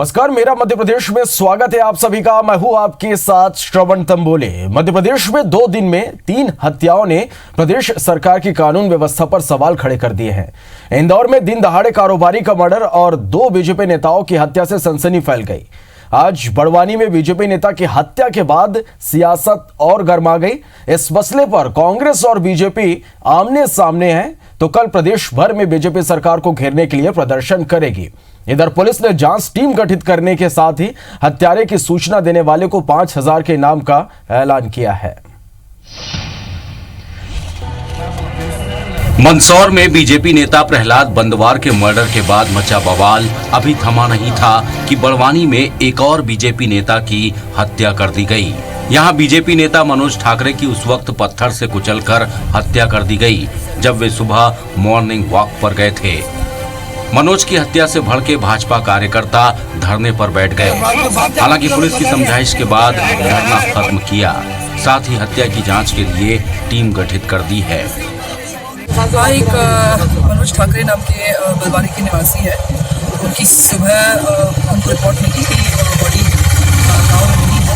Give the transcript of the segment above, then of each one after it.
नमस्कार, मेरा मध्य प्रदेश में स्वागत है आप सभी का। मैं हूं आपके साथ श्रवण तंबोले। मध्य प्रदेश में 2 दिन में 3 हत्याओं ने प्रदेश सरकार की कानून व्यवस्था पर सवाल खड़े कर दिए हैं। इंदौर में दिन दहाड़े कारोबारी का मर्डर और 2 बीजेपी नेताओं की हत्या से सनसनी फैल गई। आज बड़वानी में बीजेपी नेता की हत्या के बाद सियासत और गर्मा गई। इस मसले पर कांग्रेस और बीजेपी आमने सामने हैं, तो कल प्रदेश भर में बीजेपी सरकार को घेरने के लिए प्रदर्शन करेगी। इधर पुलिस ने जांच टीम गठित करने के साथ ही हत्यारे की सूचना देने वाले को 5,000 के इनाम का ऐलान किया है। मंदसौर में बीजेपी नेता प्रहलाद बंदवार के मर्डर के बाद मचा बवाल अभी थमा नहीं था कि बड़वानी में एक और बीजेपी नेता की हत्या कर दी गई। यहां बीजेपी नेता मनोज ठाकरे की उस वक्त पत्थर से कुचलकर हत्या कर दी गई जब वे सुबह मॉर्निंग वॉक पर गए थे। मनोज की हत्या से भड़के भाजपा कार्यकर्ता धरने पर बैठ गए। हालांकि पुलिस की समझाइश के बाद धरना खत्म किया, साथ ही हत्या की जांच के लिए टीम गठित कर दी है। एक मनोज ठाकरे नाम के बलवानी के निवासी है। उनकी सुबह हमको रिपोर्ट मिली कि बॉडी गाँव में मिली है।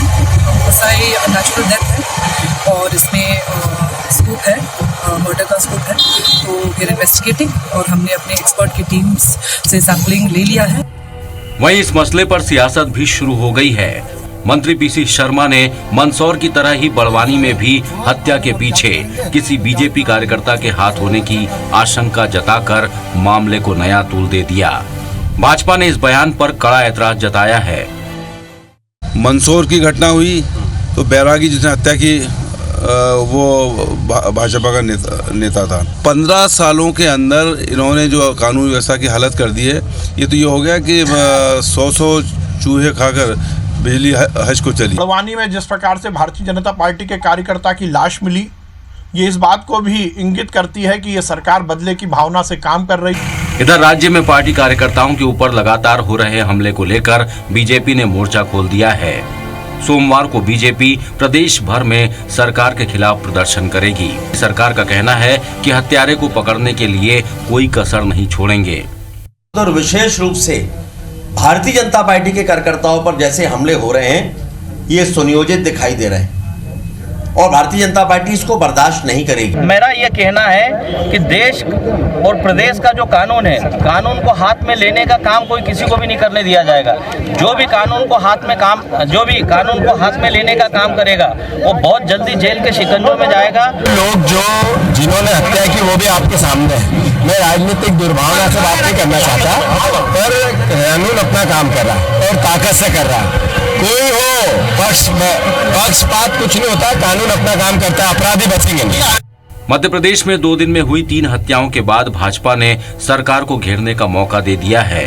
ऐसा ही नेचुरल डेथ है और इसमें स्कूप है, मर्डर का स्कूप है। तो वी आर इन्वेस्टिगेटिंग और हमने अपने एक्सपर्ट की टीम्स से सैंपलिंग ले लिया है। वहीं इस मसले पर सियासत भी शुरू हो गई है। मंत्री पीसी शर्मा ने मंदसौर की तरह ही बड़वानी में भी हत्या के पीछे किसी बीजेपी कार्यकर्ता के हाथ होने की आशंका जताकर मामले को नया तूल दे दिया। भाजपा ने इस बयान पर कड़ा ऐतराज जताया है। मंदसौर की घटना हुई तो बैरागी जिसने हत्या की वो भाजपा का नेता था। 15 सालों के अंदर इन्होंने जो कानून व्यवस्था की हालत कर दी है, ये तो ये हो गया कि 100 चूहे खाकर बिजली हज को चली। बड़वानी में जिस प्रकार से भारतीय जनता पार्टी के कार्यकर्ता की लाश मिली, ये इस बात को भी इंगित करती है कि ये सरकार बदले की भावना से काम कर रही है। इधर राज्य में पार्टी कार्यकर्ताओं के ऊपर लगातार हो रहे हमले को लेकर बीजेपी ने मोर्चा खोल दिया है। सोमवार को बीजेपी प्रदेश भर में सरकार के खिलाफ प्रदर्शन करेगी। सरकार का कहना है कि हत्यारे को पकड़ने के लिए कोई कसर नहीं छोड़ेंगे। और विशेष रूप से भारतीय जनता पार्टी के कार्यकर्ताओं पर जैसे हमले हो रहे हैं, ये सुनियोजित दिखाई दे रहे हैं और भारतीय जनता पार्टी इसको बर्दाश्त नहीं करेगी। मेरा ये कहना है कि देश और प्रदेश का जो कानून है, कानून को हाथ में लेने का काम कोई किसी को भी नहीं करने दिया जाएगा। जो भी कानून को हाथ में लेने का काम करेगा वो बहुत जल्दी जेल के शिकंजों में जाएगा। लोग जिन्होंने हत्या की वो भी आपके सामने है। मैं राजनीतिक दुर्भावना से बात नहीं करना चाहता, पर कानून अपना काम कर रहा है और ताकत से कर रहा है। कोई हो पक्षपात कुछ नहीं होता, कानून अपना काम करता है, अपराधी बचेंगे नहीं। मध्य प्रदेश में 2 दिन में हुई 3 हत्याओं के बाद भाजपा ने सरकार को घेरने का मौका दे दिया है।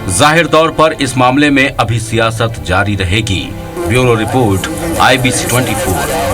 जाहिर तौर पर इस मामले में अभी सियासत जारी रहेगी। Bureau report, IBC 24।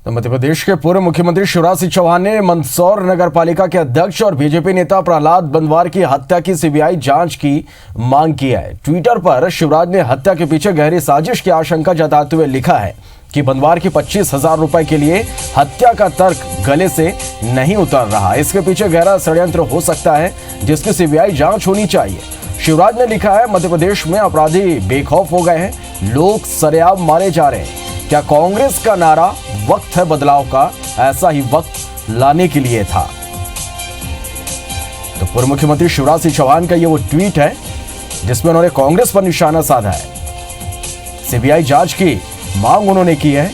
तो मध्य प्रदेश के पूर्व मुख्यमंत्री शिवराज सिंह चौहान ने मंदसौर नगर पालिका के अध्यक्ष और बीजेपी नेता प्रहलाद बंदवार की हत्या की सीबीआई जांच की मांग की है। ट्विटर पर शिवराज ने हत्या के पीछे गहरी साजिश की आशंका जताते हुए लिखा है कि बंदवार की 25,000 रुपए के लिए हत्या का तर्क गले से नहीं उतर रहा। इसके पीछे गहरा षड्यंत्र हो सकता है जिसकी सीबीआई जांच होनी चाहिए। शिवराज ने लिखा है, मध्य प्रदेश में अपराधी बेखौफ हो गए हैं, लोग सरेआम मारे जा रहे हैं। क्या कांग्रेस का नारा वक्त है बदलाव का, ऐसा ही वक्त लाने के लिए था। तो पूर्व मुख्यमंत्री शिवराज सिंह चौहान का ये वो ट्वीट है जिसमें उन्होंने कांग्रेस पर निशाना साधा है। सीबीआई जांच की मांग उन्होंने की है।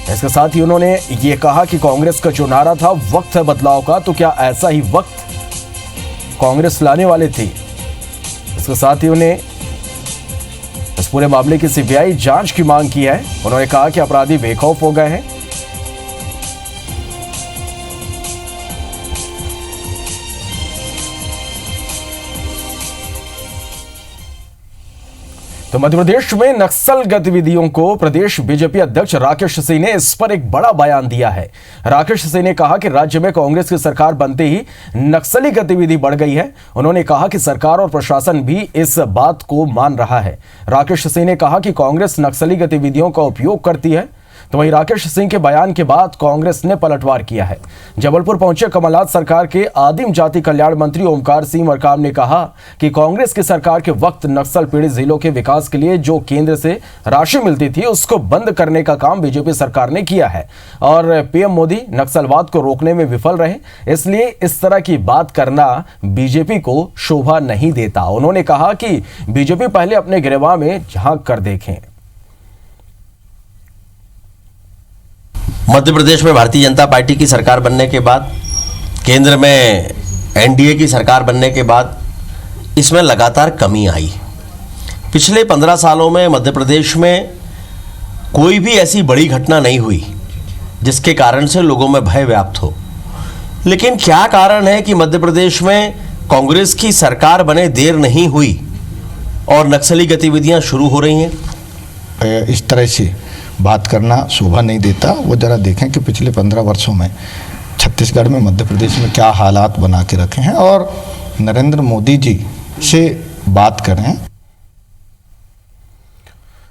इसके साथ ही उन्होंने ये कहा कि कांग्रेस का जो नारा था वक्त है बदलाव का, तो क्या ऐसा ही वक्त कांग्रेस लाने वाले थी। इसके साथ ही उन्हें इस पूरे मामले की सीबीआई जांच की मांग की है। उन्होंने कहा कि अपराधी बेखौफ हो गए हैं। तो मध्य प्रदेश में नक्सल गतिविधियों को प्रदेश बीजेपी अध्यक्ष राकेश सिंह ने इस पर एक बड़ा बयान दिया है। राकेश सिंह ने कहा कि राज्य में कांग्रेस की सरकार बनते ही नक्सली गतिविधि बढ़ गई है। उन्होंने कहा कि सरकार और प्रशासन भी इस बात को मान रहा है। राकेश सिंह ने कहा कि कांग्रेस नक्सली गतिविधियों का उपयोग करती है। तो वहीं राकेश सिंह के बयान के बाद कांग्रेस ने पलटवार किया है। जबलपुर पहुंचे कमलनाथ सरकार के आदिम जाति कल्याण मंत्री ओमकार सिंह मरकाम ने कहा कि कांग्रेस की सरकार के वक्त नक्सल पीड़ित जिलों के विकास के लिए जो केंद्र से राशि मिलती थी उसको बंद करने का काम बीजेपी सरकार ने किया है और पीएम मोदी नक्सलवाद को रोकने में विफल रहे, इसलिए इस तरह की बात करना बीजेपी को शोभा नहीं देता। उन्होंने कहा कि बीजेपी पहले अपने गिरवा में झांक कर देखें। मध्य प्रदेश में भारतीय जनता पार्टी की सरकार बनने के बाद, केंद्र में एनडीए की सरकार बनने के बाद इसमें लगातार कमी आई। पिछले 15 सालों में मध्य प्रदेश में कोई भी ऐसी बड़ी घटना नहीं हुई जिसके कारण से लोगों में भय व्याप्त हो। लेकिन क्या कारण है कि मध्य प्रदेश में कांग्रेस की सरकार बने देर नहीं हुई और नक्सली गतिविधियां शुरू हो रही हैं? इस तरह से बात करना शोभा नहीं देता। वो जरा देखें कि पिछले 15 वर्षों में छत्तीसगढ़ में, मध्य प्रदेश में क्या हालात बना के रखे हैं और नरेंद्र मोदी जी से बात करें।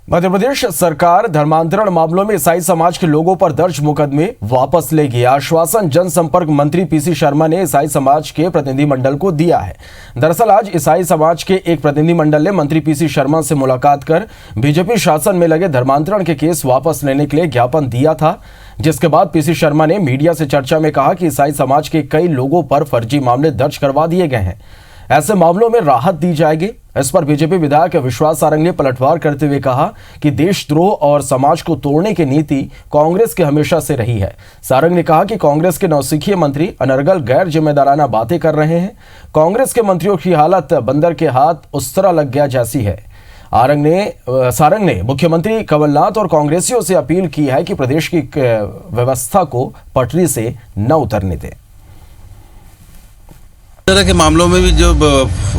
मध्य प्रदेश सरकार धर्मांतरण मामलों में ईसाई समाज के लोगों पर दर्ज मुकदमे वापस लेगी। आश्वासन जनसंपर्क मंत्री पीसी शर्मा ने ईसाई समाज के प्रतिनिधिमंडल को दिया है। दरअसल आज ईसाई समाज के एक प्रतिनिधिमंडल ने मंत्री पीसी शर्मा से मुलाकात कर बीजेपी शासन में लगे धर्मांतरण के केस वापस लेने के लिए ज्ञापन दिया था, जिसके बाद पीसी शर्मा ने मीडिया से चर्चा में कहा कि ईसाई समाज के कई लोगों पर फर्जी मामले दर्ज करवा दिए गए हैं, ऐसे मामलों में राहत दी जाएगी। इस पर बीजेपी विधायक विश्वास सारंग ने पलटवार करते हुए कहा कि देशद्रोह और समाज को तोड़ने की नीति कांग्रेस की हमेशा से रही है। सारंग ने कहा कि कांग्रेस के नौसिखिए मंत्री अनर्गल गैर जिम्मेदाराना बातें कर रहे हैं। कांग्रेस के मंत्रियों की हालत बंदर के हाथ उस तरह लग गया जैसी है। सारंग ने मुख्यमंत्री कमलनाथ और कांग्रेसियों से अपील की है कि प्रदेश की व्यवस्था को पटरी से न उतरने दें। तरह के मामलों में भी जो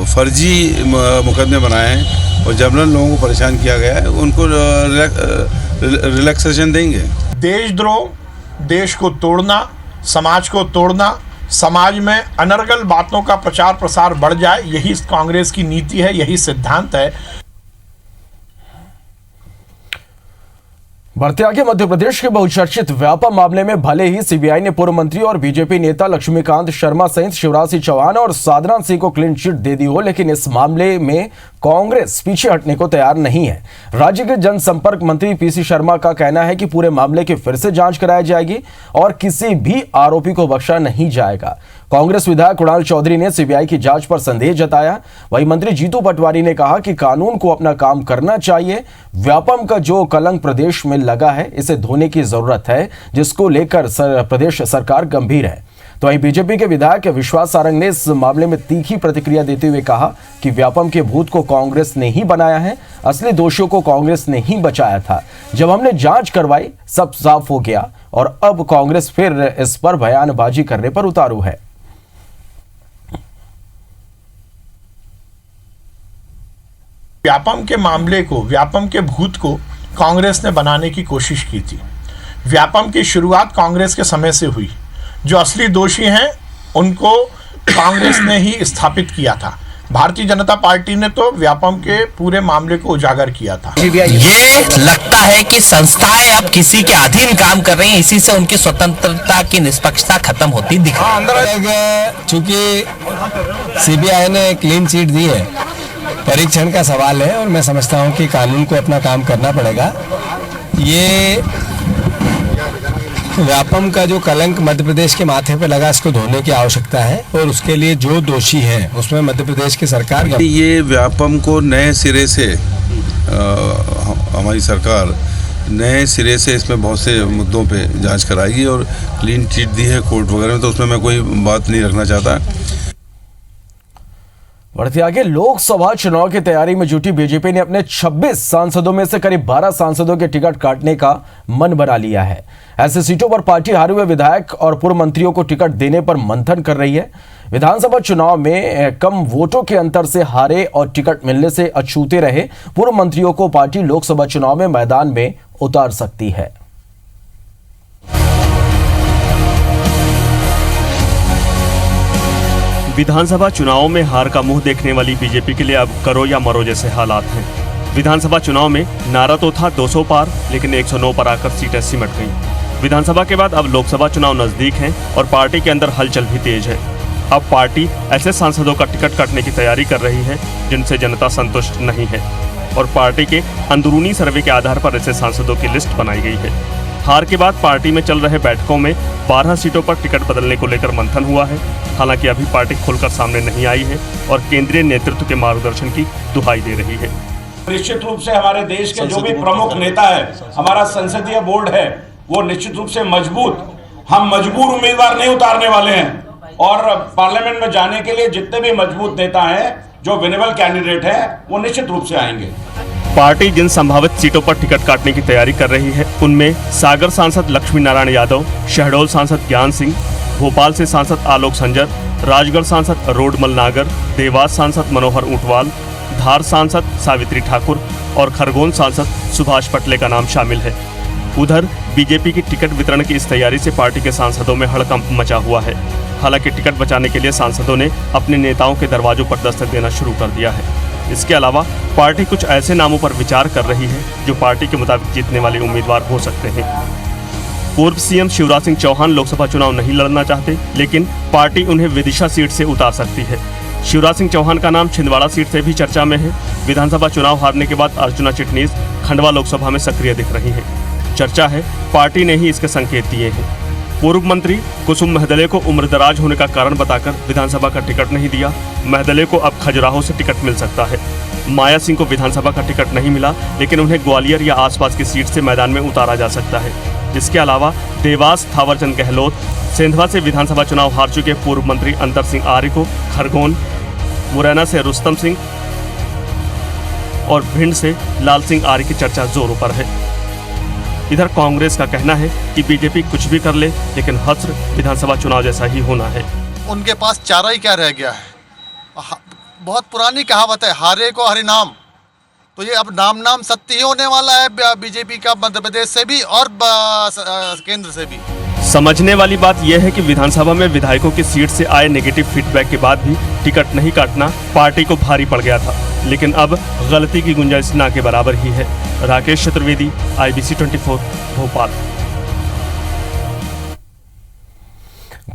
फर्जी मुकदमे बनाए हैं और जनरल लोगों को परेशान किया गया है, उनको रिलैक्सेशन देंगे। देशद्रोह, देश को तोड़ना, समाज को तोड़ना, समाज में अनर्गल बातों का प्रचार प्रसार बढ़ जाए, यही कांग्रेस की नीति है, यही सिद्धांत है। बढ़ते आगे मध्य प्रदेश के बहुचर्चित व्यापम मामले में भले ही सीबीआई ने पूर्व मंत्री और बीजेपी नेता लक्ष्मीकांत शर्मा सहित शिवराज सिंह चौहान और साधना सिंह को क्लीन चिट दे दी हो, लेकिन इस मामले में कांग्रेस पीछे हटने को तैयार नहीं है। राज्य के जनसंपर्क मंत्री पीसी शर्मा का कहना है कि पूरे मामले की फिर से जांच कराई जाएगी और किसी भी आरोपी को बख्शा नहीं जाएगा। कांग्रेस विधायक कुणाल चौधरी ने सीबीआई की जांच पर संदेह जताया। वहीं मंत्री जीतू पटवारी ने कहा कि कानून को अपना काम करना चाहिए। व्यापम का जो कलंक प्रदेश में लगा है, इसे धोने की जरूरत है, जिसको लेकर प्रदेश सरकार गंभीर है। तो वहीं बीजेपी के विधायक विश्वास सारंग ने इस मामले में तीखी प्रतिक्रिया देते हुए कहा कि व्यापम के भूत को कांग्रेस ने ही बनाया है, असली दोषियों को कांग्रेस ने ही बचाया था। जब हमने जांच करवाई सब साफ हो गया और अब कांग्रेस फिर इस पर बयानबाजी करने पर उतारू है। व्यापम के मामले को, व्यापम के भूत को कांग्रेस ने बनाने की कोशिश की थी। व्यापम की शुरुआत कांग्रेस के समय से हुई। जो असली दोषी हैं उनको कांग्रेस ने ही स्थापित किया था। भारतीय जनता पार्टी ने तो व्यापम के पूरे मामले को उजागर किया था। ये लगता है कि संस्थाएं अब किसी के अधीन काम कर रही हैं, इसी से उनकी स्वतंत्रता की निष्पक्षता खत्म होती दिख रही है। चूंकि सीबीआई ने क्लीन चिट दी है, परीक्षण का सवाल है और मैं समझता हूं कि कानून को अपना काम करना पड़ेगा। ये व्यापम का जो कलंक मध्य प्रदेश के माथे पे लगा, इसको धोने की आवश्यकता है और उसके लिए जो दोषी हैं उसमें मध्य प्रदेश की सरकार, ये व्यापम को नए सिरे से हमारी सरकार नए सिरे से इसमें बहुत से मुद्दों पे जांच कराएगी और क्लीन चिट दी है कोर्ट वगैरह में, तो उसमें मैं कोई बात नहीं रखना चाहता। बढ़ते आगे लोकसभा चुनाव की तैयारी में जुटी बीजेपी ने अपने 26 सांसदों में से करीब 12 सांसदों के टिकट काटने का मन बना लिया है। ऐसे सीटों पर पार्टी हारे हुए विधायक और पूर्व मंत्रियों को टिकट देने पर मंथन कर रही है। विधानसभा चुनाव में कम वोटों के अंतर से हारे और टिकट मिलने से अछूते रहे पूर्व मंत्रियों को पार्टी लोकसभा चुनाव में मैदान में उतार सकती है। विधानसभा चुनाव में हार का मुंह देखने वाली बीजेपी के लिए अब करो या मरो जैसे हालात हैं। विधानसभा चुनाव में नारा तो था 200 पार, लेकिन 109 पर आकर सीटें सिमट गईं। विधानसभा के बाद अब लोकसभा चुनाव नजदीक हैं और पार्टी के अंदर हलचल भी तेज है। अब पार्टी ऐसे सांसदों का टिकट काटने की तैयारी कर रही है जिनसे जनता संतुष्ट नहीं है और पार्टी के अंदरूनी सर्वे के आधार पर ऐसे सांसदों की लिस्ट बनाई गई है। हार के बाद पार्टी में चल रहे बैठकों में 12 सीटों पर टिकट बदलने को लेकर मंथन हुआ है। हालांकि अभी पार्टी खुलकर सामने नहीं आई है और केंद्रीय नेतृत्व के मार्गदर्शन की दुहाई दे रही है। निश्चित रूप से हमारे देश के जो भी प्रमुख नेता है, हमारा संसदीय बोर्ड है, वो निश्चित रूप से मजबूत, हम मजबूर उम्मीदवार नहीं उतारने वाले हैं और पार्लियामेंट में जाने के लिए जितने भी मजबूत नेता हैं, जो विनेबल कैंडिडेट है, वो निश्चित रूप से आएंगे। पार्टी जिन संभावित सीटों पर टिकट काटने की तैयारी कर रही है उनमें सागर सांसद लक्ष्मी नारायण यादव, शहडोल सांसद ज्ञान सिंह, भोपाल से सांसद आलोक संजर, राजगढ़ सांसद रोडमल नागर, देवास सांसद मनोहर ऊंटवाल, धार सांसद सावित्री ठाकुर और खरगोन सांसद सुभाष पटले का नाम शामिल है। उधर बीजेपी की टिकट वितरण की इस तैयारी से पार्टी के सांसदों में हड़कंप मचा हुआ है। हालांकि टिकट बचाने के लिए सांसदों ने अपने नेताओं के दरवाजों पर दस्तक देना शुरू कर दिया है। इसके अलावा पार्टी कुछ ऐसे नामों पर विचार कर रही है जो पार्टी के मुताबिक जीतने वाले उम्मीदवार हो सकते हैं। पूर्व सीएम शिवराज सिंह चौहान लोकसभा चुनाव नहीं लड़ना चाहते, लेकिन पार्टी उन्हें विदिशा सीट से उतार सकती है। शिवराज सिंह चौहान का नाम छिंदवाड़ा सीट से भी चर्चा में है। विधानसभा चुनाव हारने के बाद अर्जुना चिटनीस खंडवा लोकसभा में सक्रिय दिख रही है। चर्चा है पार्टी ने ही इसके संकेत दिए हैं। पूर्व मंत्री कुसुम महदले को उम्रदराज होने का कारण बताकर विधानसभा का टिकट नहीं दिया। महदले को अब खजुराहो से टिकट मिल सकता है। माया सिंह को विधानसभा का टिकट नहीं मिला, लेकिन उन्हें ग्वालियर या आसपास की सीट से मैदान में उतारा जा सकता है। इसके अलावा देवास थावरचंद गहलोत, सेंधवा से विधानसभा चुनाव हार चुके पूर्व मंत्री अंतर सिंह आर्य को खरगोन, मुरैना से रुस्तम सिंह और भिंड से लाल सिंह आर्य की चर्चा जोरों पर है। इधर कांग्रेस का कहना है कि बीजेपी कुछ भी कर ले, लेकिन हश्र विधानसभा चुनाव जैसा ही होना है। उनके पास चारा ही क्या रह गया है। बहुत पुरानी कहावत है, हारे को हरिनाम। तो ये अब नाम सत्य ही होने वाला है बीजेपी का, मध्य प्रदेश से भी और केंद्र से भी। समझने वाली बात यह है कि विधानसभा में विधायकों की सीट से आए नेगेटिव फीडबैक के बाद भी टिकट नहीं काटना पार्टी को भारी पड़ गया था, लेकिन अब गलती की गुंजाइश ना के बराबर ही है। राकेश चतुर्वेदी, IBC 24, भोपाल।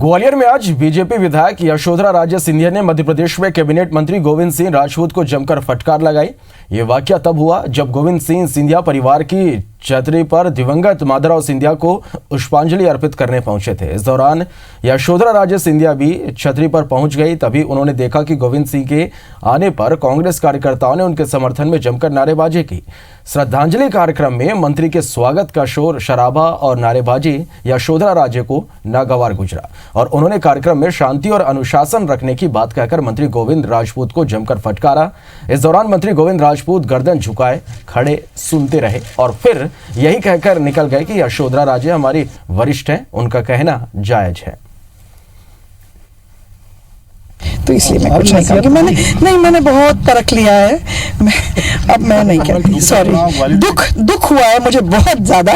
ग्वालियर में आज बीजेपी विधायक यशोधरा राजे सिंधिया ने मध्य प्रदेश में कैबिनेट मंत्री गोविंद सिंह राजपूत को जमकर फटकार लगाई। ये वाकया तब हुआ जब गोविंद सिंह सिंधिया परिवार की छतरी पर दिवंगत माधवराव सिंधिया को पुष्पांजलि अर्पित करने पहुंचे थे। इस दौरान यशोधरा राजे सिंधिया भी छतरी पर पहुंच गई। तभी उन्होंने देखा कि गोविंद सिंह के आने पर कांग्रेस कार्यकर्ताओं ने उनके समर्थन में जमकर नारेबाजी की। श्रद्धांजलि कार्यक्रम में मंत्री के स्वागत का शोर शराबा और नारेबाजी यशोधरा राजे को नागवार गुजरा और उन्होंने कार्यक्रम में शांति और अनुशासन रखने की बात कहकर मंत्री गोविंद राजपूत को जमकर फटकारा। इस दौरान मंत्री गोविंद राजपूत गर्दन झुकाए खड़े सुनते रहे और फिर यही कहकर निकल गए कि यशोधरा राजे हमारी वरिष्ठ हैं, उनका कहना जायज है। तो इसलिए मैं कुछ नहीं कहूँगी। मैंने बहुत परख लिया है, अब मैं नहीं कहती। सॉरी, दुख हुआ है मुझे बहुत ज्यादा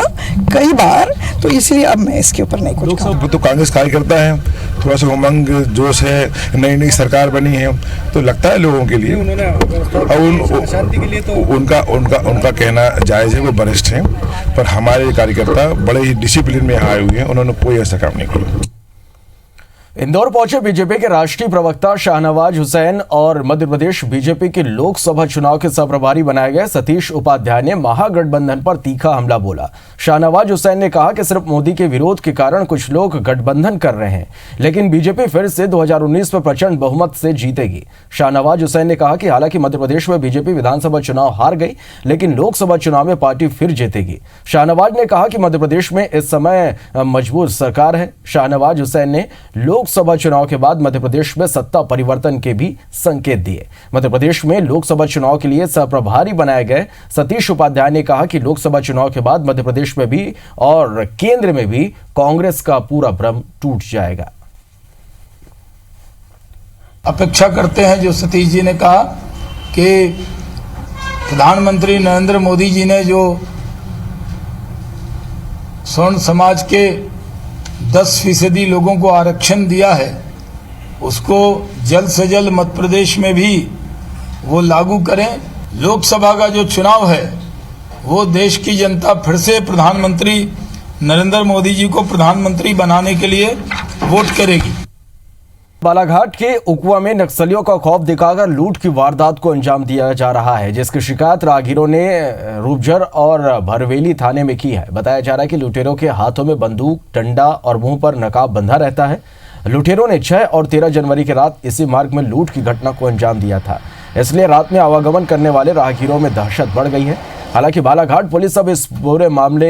कई बार, तो इसलिए अब मैं इसके ऊपर नहीं कुछ कहूँगी। तो कांग्रेस कार्यकर्ता है, थोड़ा सा उमंग जोश है, नई सरकार बनी है, तो लगता है लोगों के लिए उनका कहना जायज है, वो वरिष्ठ हैं। पर हमारे कार्यकर्ता बड़े ही डिसिप्लिन में आए हुए हैं, उन्होंने कोई ऐसा काम नहीं किया। इंदौर पहुंचे बीजेपी के राष्ट्रीय प्रवक्ता शाहनवाज हुसैन और मध्य प्रदेश बीजेपी के लोकसभा चुनाव के सहप्रभारी बनाए गए सतीश उपाध्याय ने महागठबंधन पर तीखा हमला बोला। शाहनवाज हुसैन ने कहा कि सिर्फ मोदी के विरोध के कारण कुछ लोग गठबंधन कर रहे हैं, लेकिन बीजेपी फिर से 2019 में प्रचंड बहुमत से जीतेगी। शाहनवाज हुसैन ने कहा कि हालांकि मध्य प्रदेश में बीजेपी विधानसभा चुनाव हार गई, लेकिन लोकसभा चुनाव में पार्टी फिर जीतेगी। शाहनवाज ने कहा कि मध्य प्रदेश में इस समय मजबूत सरकार है। शाहनवाज हुसैन ने लोकसभा चुनाव के बाद मध्य प्रदेश में सत्ता परिवर्तन के भी संकेत दिए। मध्य प्रदेश में लोकसभा चुनाव के लिए सहप्रभारी बनाए गए सतीश उपाध्याय ने कहा कि लोकसभा चुनाव के बाद मध्य प्रदेश में भी और केंद्र में भी कांग्रेस का पूरा भ्रम टूट जाएगा। अपेक्षा करते हैं जो सतीश जी ने कहा कि प्रधानमंत्री नरेंद्र मोदी जी ने जो स्वर्ण समाज के 10% लोगों को आरक्षण दिया है, उसको जल्द से जल्द मध्य प्रदेश में भी वो लागू करें लोकसभा का जो चुनाव है वो देश की जनता फिर से प्रधानमंत्री नरेंद्र मोदी जी को प्रधानमंत्री बनाने के लिए वोट करेगी। बालाघाट के उकुआ में नक्सलियों का खौफ दिखाकर लूट की वारदात को अंजाम दिया जा रहा है, जिसकी शिकायत राहगीरों ने रूपझर और भरवेली थाने में की है। बताया जा रहा है कि लुटेरों के हाथों में बंदूक, डंडा और मुंह पर नकाब बंधा रहता है। लुटेरों ने 6 और 13 जनवरी की रात इसी मार्ग में लूट की घटना को अंजाम दिया था, इसलिए रात में आवागमन करने वाले राहगीरों में दहशत बढ़ गई है। हालांकि बालाघाट पुलिस अब इस पूरे मामले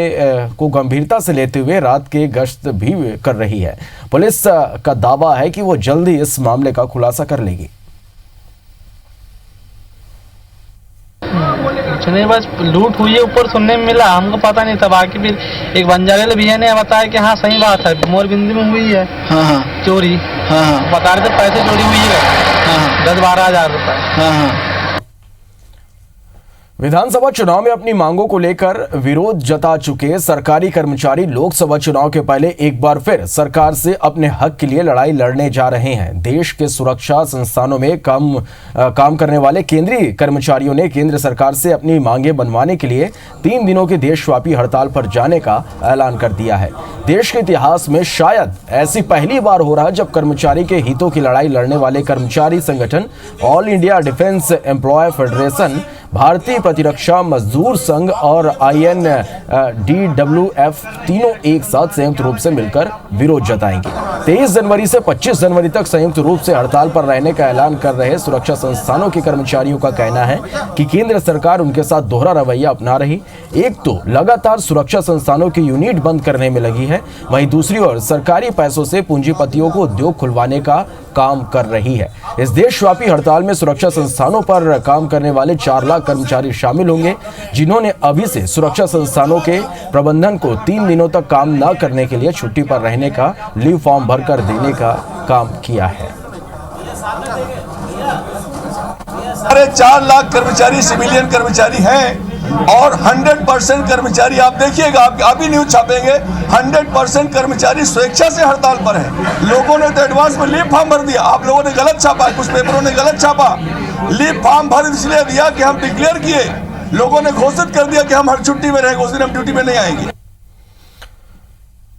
को गंभीरता से लेते हुए रात के गश्त भी कर रही है। पुलिस का दावा है कि वो जल्द ही इस मामले का खुलासा कर लेगी। नहीं, बस लूट हुई है, ऊपर सुनने में मिला, हमको पता नहीं था। बाकी फिर एक बंजारे भैया ने बताया कि हाँ सही बात है, मोरबिंदी में हुई है। हाँ चोरी। हाँ बता रहे थे पैसे चोरी हुई है। हाँ 10-12 हज़ार रुपए। हाँ विधानसभा चुनाव में अपनी मांगों को लेकर विरोध जता चुके सरकारी कर्मचारी लोकसभा चुनाव के पहले एक बार फिर सरकार से अपने हक के लिए लड़ाई लड़ने जा रहे हैं। देश के सुरक्षा संस्थानों में काम करने वाले केंद्रीय कर्मचारियों ने केंद्र सरकार से अपनी मांगें बनवाने के लिए 3 दिनों की देशव्यापी हड़ताल पर जाने का ऐलान कर दिया है। देश के इतिहास में शायद ऐसी पहली बार हो रहा है जब कर्मचारी के हितों की लड़ाई लड़ने वाले कर्मचारी संगठन all India defence employ federation, भारतीय प्रतिरक्षा मजदूर संघ और INDWF तीनों एक साथ संयुक्त रूप से मिलकर विरोध जताएंगे। 23 जनवरी से 25 जनवरी तक संयुक्त रूप से हड़ताल पर रहने का ऐलान कर रहे सुरक्षा संस्थानों के कर्मचारियों का कहना है कि केंद्र सरकार उनके साथ दोहरा रवैया अपना रही। एक तो लगातार सुरक्षा संस्थानों की यूनिट बंद करने में लगी है, वहीं दूसरी ओर सरकारी पैसों से पूंजीपतियों को उद्योग खुलवाने का काम कर रही है। इस देशव्यापी हड़ताल में सुरक्षा संस्थानों पर काम करने वाले 4 लाख कर्मचारी शामिल होंगे, जिन्होंने अभी से सुरक्षा संस्थानों के प्रबंधन को 3 दिनों तक काम न करने के लिए छुट्टी पर रहने का लीव फॉर्म भरकर देने का काम किया है। हमारे 4 लाख कर्मचारी सिविलियन कर्मचारी हैं और 100% कर्मचारी, आप देखिएगा, आप अभी न्यूज छापेंगे, 100% कर्मचारी स्वेच्छा से हड़ताल पर हैं। लोगों ने तो एडवांस में लीव फॉर्म भर दिया, आप लोगों ने गलत छापा, कुछ पेपरों ने गलत छापा। लीव फॉर्म भर इसलिए दिया कि हम डिक्लेयर किए, लोगों ने घोषित कर दिया कि हम हर छुट्टी में रहेंगे, उस दिन हम ड्यूटी में नहीं आएंगे।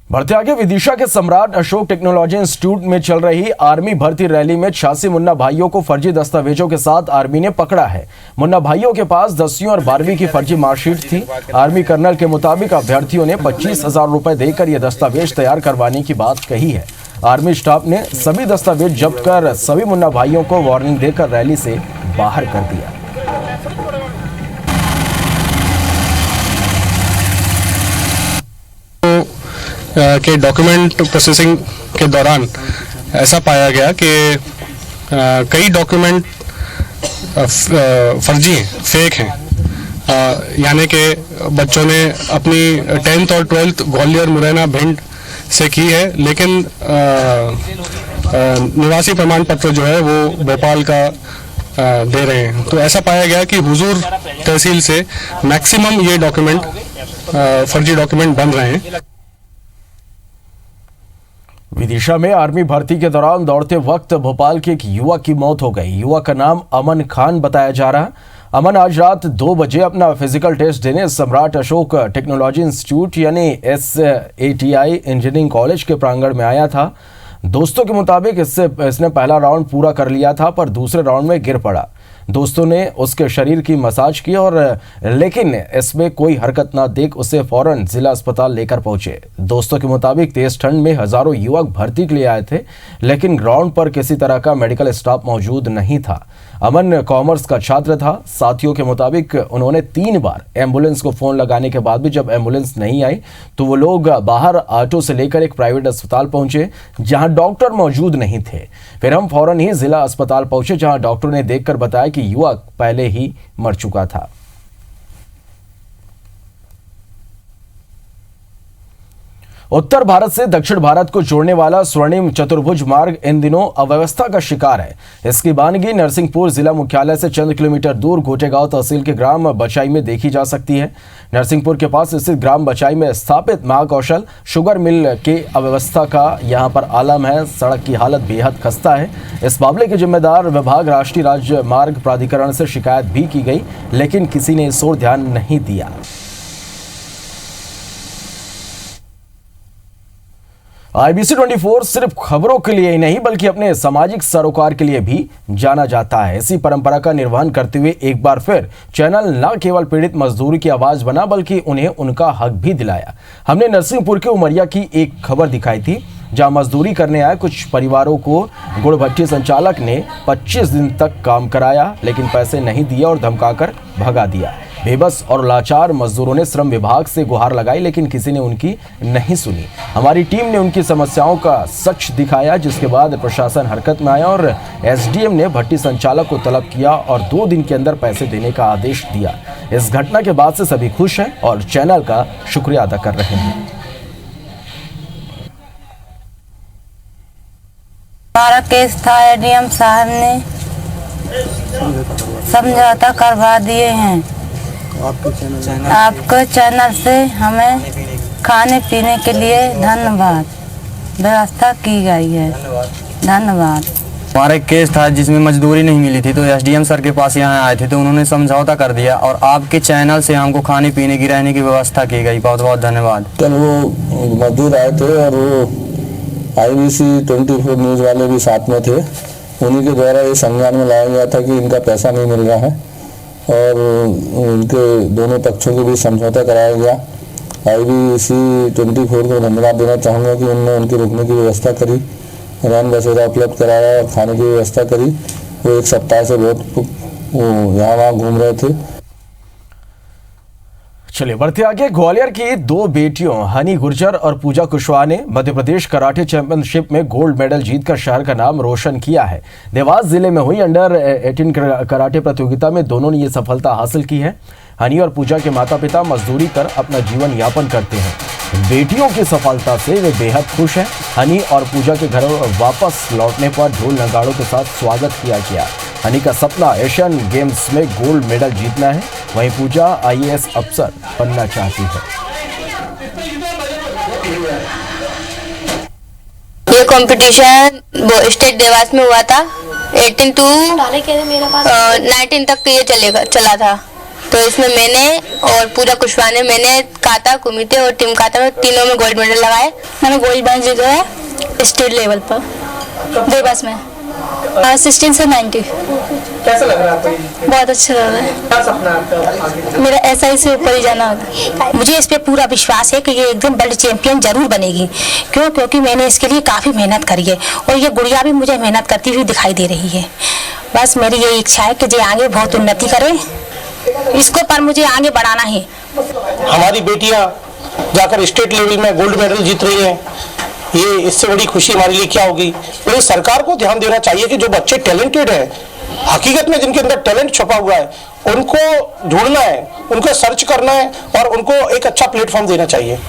बढ़ते आगे, विदिशा के सम्राट अशोक टेक्नोलॉजी इंस्टीट्यूट में चल रही आर्मी भर्ती रैली में 86 मुन्ना भाइयों को फर्जी दस्तावेजों के साथ आर्मी ने पकड़ा है। मुन्ना भाइयों के पास 10वीं और 12वीं की फर्जी मार्कशीट थी। आर्मी कर्नल के मुताबिक अभ्यर्थियों ने 25,000 रुपए देकर यह दस्तावेज तैयार करवाने की बात कही है। आर्मी स्टाफ ने सभी दस्तावेज जब्त कर सभी मुन्ना भाइयों को वार्निंग देकर रैली से बाहर कर दिया। के डॉक्यूमेंट प्रोसेसिंग के दौरान ऐसा पाया गया कि कई डॉक्यूमेंट फर्जी हैं, फेक हैं। यानी कि बच्चों ने अपनी 10th और 12th ग्वालियर, मुरैना, भिंड से की है, लेकिन निवासी प्रमाण पत्र जो है वो भोपाल का दे रहे हैं। तो ऐसा पाया गया कि हुजूर तहसील से मैक्सिमम ये डॉक्यूमेंट फर्जी डॉक्यूमेंट बन रहे हैं। विदिशा में आर्मी भर्ती के दौरान दौड़ते वक्त भोपाल के एक युवक की मौत हो गई। युवक का नाम अमन खान बताया जा रहा है। अमन आज रात 2 बजे अपना फिजिकल टेस्ट देने सम्राट अशोक टेक्नोलॉजी इंस्टीट्यूट यानी SATI इंजीनियरिंग कॉलेज के प्रांगण में आया था। दोस्तों के मुताबिक इसने पहला राउंड पूरा कर लिया था, पर दूसरे राउंड में गिर पड़ा। दोस्तों ने उसके शरीर की मसाज की और लेकिन इसमें कोई हरकत ना देख उसे फौरन जिला अस्पताल लेकर पहुंचे। दोस्तों के मुताबिक तेज ठंड में हजारों युवक भर्ती के लिए आए थे, लेकिन ग्राउंड पर किसी तरह का मेडिकल स्टाफ मौजूद नहीं था। अमन कॉमर्स का छात्र था। साथियों के मुताबिक उन्होंने 3 बार एम्बुलेंस को फोन लगाने के बाद भी जब एम्बुलेंस नहीं आई तो वो लोग बाहर ऑटो से लेकर एक प्राइवेट अस्पताल पहुंचे जहां डॉक्टर मौजूद नहीं थे। फिर हम फौरन ही जिला अस्पताल पहुंचे जहां डॉक्टर ने देखकर बताया कि युवक पहले ही मर चुका था। उत्तर भारत से दक्षिण भारत को जोड़ने वाला स्वर्णिम चतुर्भुज मार्ग इन दिनों अव्यवस्था का शिकार है। इसकी बानगी नरसिंहपुर जिला मुख्यालय से चंद किलोमीटर दूर गोटेगांव तहसील के ग्राम बचाई में देखी जा सकती है। नरसिंहपुर के पास स्थित ग्राम बचाई में स्थापित महाकौशल शुगर मिल के अव्यवस्था का यहां पर आलम है। सड़क की हालत बेहद खस्ता है। इस मामले के जिम्मेदार विभाग राष्ट्रीय राजमार्ग प्राधिकरण से शिकायत भी की गई, लेकिन किसी ने इस ओर ध्यान नहीं दिया। IBC 24 सिर्फ खबरों के लिए ही नहीं बल्कि अपने सामाजिक सरोकार के लिए भी जाना जाता है। इसी परंपरा का निर्वहन करते हुए एक बार फिर चैनल न केवल पीड़ित मजदूर की आवाज बना बल्कि उन्हें उनका हक भी दिलाया। हमने नरसिंहपुर के उमरिया की एक खबर दिखाई थी, जहां मजदूरी करने आए कुछ परिवारों को गुड़ भट्टी संचालक ने 25 दिन तक काम कराया, लेकिन पैसे नहीं दिए और धमकाकर भगा दिया। बेबस और लाचार मजदूरों ने श्रम विभाग से गुहार लगाई, लेकिन किसी ने उनकी नहीं सुनी। हमारी टीम ने उनकी समस्याओं का सच दिखाया, जिसके बाद प्रशासन हरकत में आया और SDM ने भट्टी संचालक को तलब किया और 2 दिन के अंदर पैसे देने का आदेश दिया। इस घटना के बाद से सभी खुश हैं और चैनल का शुक्रिया अदा कर रहे हैं। हमारा केस था, ADM साहब ने समझौता करवा दिए हैं। आपके चैनल से हमें खाने पीने के लिए धन्यवाद व्यवस्था की गई है। धन्यवाद। हमारा एक केस था जिसमें मजदूरी नहीं मिली थी, तो SDM सर के पास यहाँ आए थे तो उन्होंने समझौता कर दिया और आपके चैनल से हमको खाने पीने की रहने की व्यवस्था की गई। बहुत बहुत धन्यवाद। कल वो मजदूर आए थे और वो IBC 24 न्यूज़ वाले भी साथ में थे। उन्हीं के द्वारा ये संज्ञान में लाया गया था कि इनका पैसा नहीं मिल रहा है और उनके दोनों पक्षों के बीच समझौता कराया गया। IBC 24 को धन्यवाद देना चाहूँगा कि उन्होंने उनके रुकने की व्यवस्था करी, रैन बसेरा उपलब्ध कराया और खाने की व्यवस्था करी। वो 1 सप्ताह से बहुत यहाँ वहाँ घूम रहे थे। चलिए बढ़ते आगे। ग्वालियर की 2 बेटियों हनी गुर्जर और पूजा कुशवाहा ने मध्य प्रदेश कराटे चैंपियनशिप में गोल्ड मेडल जीतकर शहर का नाम रोशन किया है। देवास जिले में हुई अंडर 18 कराटे प्रतियोगिता में दोनों ने ये सफलता हासिल की है। हनी और पूजा के माता पिता मजदूरी कर अपना जीवन यापन करते हैं। बेटियों की सफलता से वे बेहद खुश हैं। हनी और पूजा के घर वापस लौटने पर ढोल नगाड़ों के साथ स्वागत किया गया। हनी का सपना एशियन गेम्स में गोल्ड मेडल जीतना है, वहीं पूजा IAS अफसर बनना चाहती है। ये कंपटीशन स्टेट देवास में हुआ था। 18 to 19 तक ये चला था। तो इसमें मैंने और पूजा कुशवाहा ने, मैंने काता, कुमिते और टीम काता में तीनों में गोल्ड मेडल लगाए। मैंने गोल्ड मेडल जीता है स्टेट लेवल पर देवास में 16 से 90। कैसा लग रहा है आपको? बहुत अच्छा लग रहा है। क्या सपना आपका? मेरा SI से ऊपर ही जाना होगा। मुझे इस पे पूरा विश्वास है कि ये एकदम वर्ल्ड चैंपियन जरूर बनेगी। क्यों? क्योंकि मैंने इसके लिए काफ़ी मेहनत करी है और ये गुड़िया भी मुझे मेहनत करती हुई दिखाई दे रही है। बस मेरी ये इच्छा है कि ये आगे बहुत उन्नति करे, इसको पर मुझे आगे बढ़ाना है। हमारी बेटियां जाकर स्टेट लेवल में गोल्ड मेडल जीत रही हैं, ये इससे बड़ी खुशी हमारे लिए क्या होगी। लेकिन सरकार को ध्यान देना चाहिए कि जो बच्चे टैलेंटेड हैं, हकीकत में जिनके अंदर टैलेंट छुपा हुआ है, उनको ढूंढना है, उनको सर्च करना है और उनको एक अच्छा प्लेटफॉर्म देना चाहिए।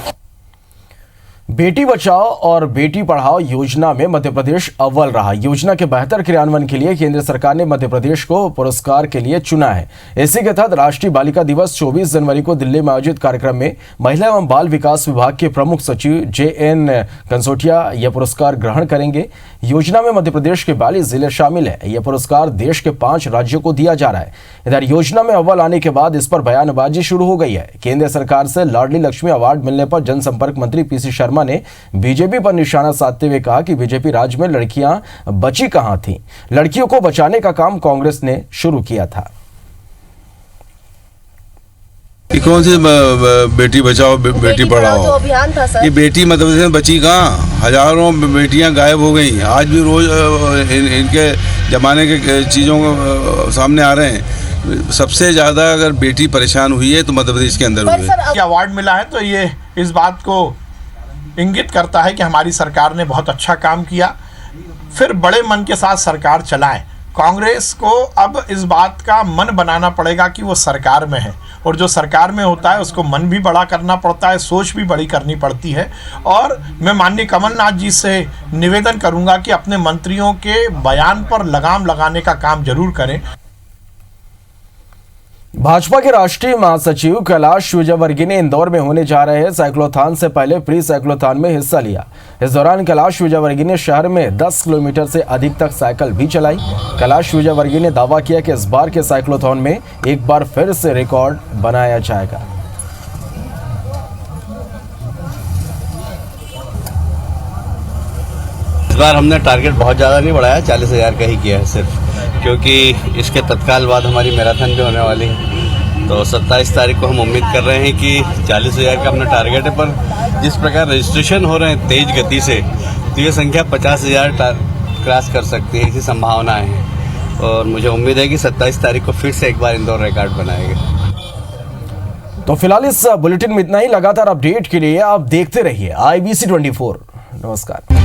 बेटी बचाओ और बेटी पढ़ाओ योजना में मध्य प्रदेश अव्वल रहा। योजना के बेहतर क्रियान्वयन के लिए केंद्र सरकार ने मध्य प्रदेश को पुरस्कार के लिए चुना है। इसी के तहत राष्ट्रीय बालिका दिवस 24 जनवरी को दिल्ली में आयोजित कार्यक्रम में महिला एवं बाल विकास विभाग के प्रमुख सचिव JN कंसोटिया यह पुरस्कार ग्रहण करेंगे। योजना में मध्य प्रदेश के 42 जिले शामिल है। यह पुरस्कार देश के 5 राज्यों को दिया जा रहा है। इधर योजना में अव्वल आने के बाद इस पर बयानबाजी शुरू हो गई है। केंद्र सरकार से लाडली लक्ष्मी अवार्ड मिलने पर जनसंपर्क मंत्री PC शर्मा ने बीजेपी पर निशाना साधते हुए कहा कि बीजेपी राज्य में लड़कियां बची कहां थीं। लड़कियों को बचाने का काम कांग्रेस ने शुरू किया था। ये कौन सी बेटी बचाओ बेटी पढ़ाओ अभियान था सर। ये बेटी मध्य प्रदेश में बची कहाँ? हजारों बेटियां गायब हो गई। आज भी रोज इनके जमाने के चीज़ों को सामने आ रहे हैं। सबसे ज़्यादा अगर बेटी परेशान हुई है तो मध्य प्रदेश के अंदर हुई है। ये अवार्ड मिला है तो ये इस बात को इंगित करता है कि हमारी सरकार ने बहुत अच्छा काम किया। फिर बड़े मन के साथ सरकार चलाएं। कांग्रेस को अब इस बात का मन बनाना पड़ेगा कि वो सरकार में है और जो सरकार में होता है उसको मन भी बड़ा करना पड़ता है, सोच भी बड़ी करनी पड़ती है। और मैं माननीय कमलनाथ जी से निवेदन करूंगा कि अपने मंत्रियों के बयान पर लगाम लगाने का काम जरूर करें। भाजपा के राष्ट्रीय महासचिव कैलाश विजयवर्गीय ने इंदौर में होने जा रहे साइक्लोथॉन से पहले प्री साइक्लोथॉन में हिस्सा लिया। इस दौरान कैलाश विजयवर्गीय ने शहर में 10 किलोमीटर से अधिक तक साइकिल भी चलाई। कैलाश विजयवर्गीय ने दावा किया कि इस बार के साइक्लोथॉन में एक बार फिर से रिकॉर्ड बनाया जाएगा। इस बार हमने टारगेट बहुत ज़्यादा नहीं बढ़ाया, 40,000 का ही किया है सिर्फ, क्योंकि इसके तत्काल बाद हमारी मैराथन भी होने वाली है। तो 27 तारीख को हम उम्मीद कर रहे हैं कि 40,000 का अपना टारगेट है, पर जिस प्रकार रजिस्ट्रेशन हो रहे हैं तेज गति से, तो ये संख्या 50,000 क्रॉस कर सकती है, ऐसी संभावनाएं हैं। और मुझे उम्मीद है कि 27 तारीख को फिर से एक बार इंदौर रिकॉर्ड बनाएगा। तो फिलहाल इस बुलेटिन में इतना ही। लगातार अपडेट के लिए आप देखते रहिए IBC 24। नमस्कार।